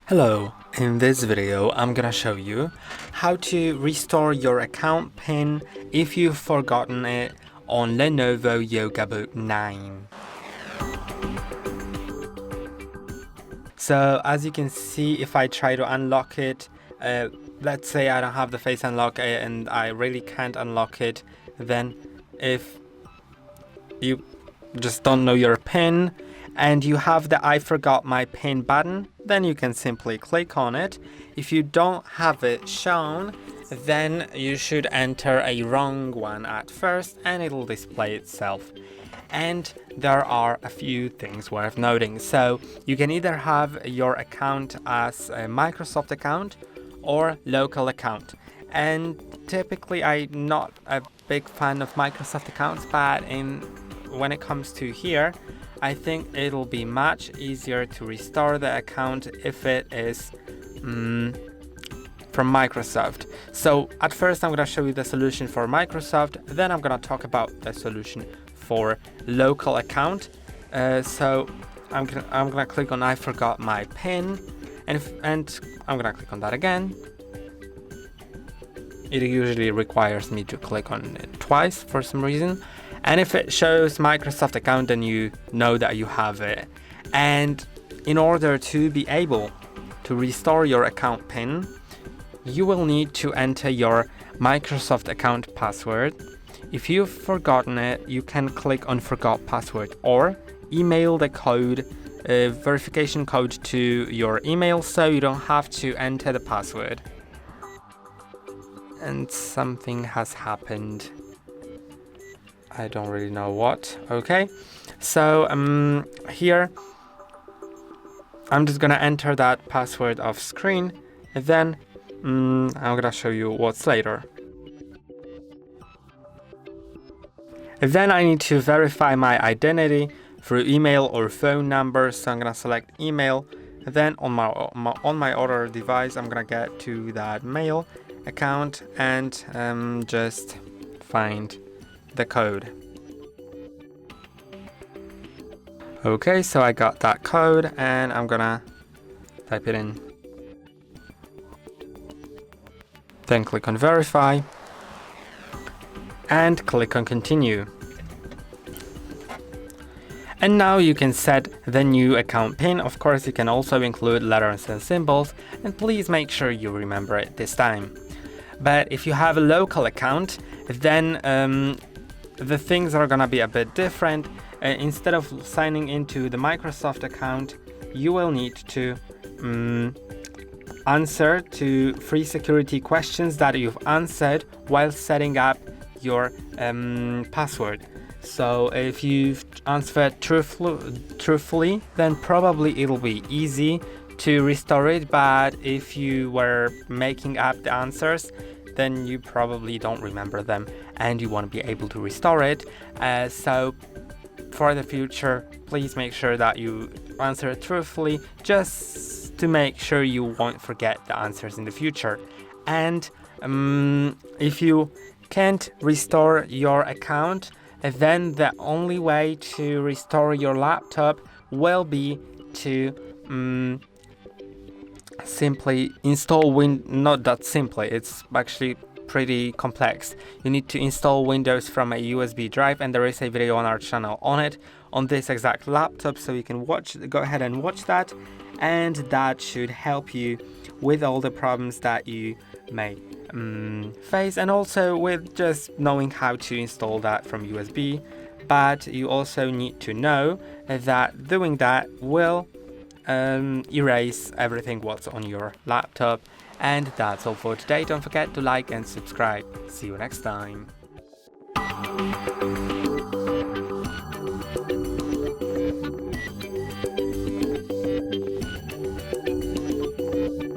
Hello, in this video I'm gonna show you how to restore your account PIN if you've forgotten it on Lenovo Yoga Book 9. So as you can see, if I try to unlock it, let's say I don't have the face unlock and I really can't unlock it, then if you just don't know your PIN and you have the I forgot my PIN button, then you can simply click on it. If you don't have it shown, then you should enter a wrong one at first and it'll display itself. And there are a few things worth noting. So you can either have your account as a Microsoft account or local account. And typically I'm not a big fan of Microsoft accounts, but when it comes to here, I think it'll be much easier to restore the account if it is from Microsoft. So at first I'm going to show you the solution for Microsoft, then I'm going to talk about the solution for local account. So I'm gonna click on I forgot my PIN, and I'm gonna click on that again. It usually requires me to click on it twice for some reason. And if it shows Microsoft account, then you know that you have it. And in order to be able to restore your account PIN, you will need to enter your Microsoft account password. If you've forgotten it, you can click on forgot password or email the code, verification code to your email, so you don't have to enter the password. And something has happened. I don't really know what. Okay, so here I'm just gonna enter that password off screen, and then I'm gonna show you what's later. Then I need to verify my identity through email or phone number, so I'm gonna select email. Then on my other device, I'm gonna get to that mail account and just find the code. Okay, so I got that code and I'm gonna type it in. Then click on verify and click on continue. And now you can set the new account PIN. Of course, you can also include letters and symbols, and please make sure you remember it this time. But if you have a local account, then the things are gonna be a bit different. Instead of signing into the Microsoft account, you will need to answer to 3 security questions that you've answered while setting up your password. So if you've answered truthfully, then probably it'll be easy to restore it, but if you were making up the answers, then you probably don't remember them and you want to be able to restore it. So for the future, please make sure that you answer it truthfully, just to make sure you won't forget the answers in the future. And if you can't restore your account, then the only way to restore your laptop will be to simply install not that simply, it's actually pretty complex. You need to install Windows from a USB drive, and there is a video on our channel on it, on this exact laptop, so you can go ahead and watch that, and that should help you with all the problems that you may face, and also with just knowing how to install that from USB. But you also need to know that doing that will erase everything what's on your laptop. And that's all for today. Don't forget to like and subscribe. See you next time.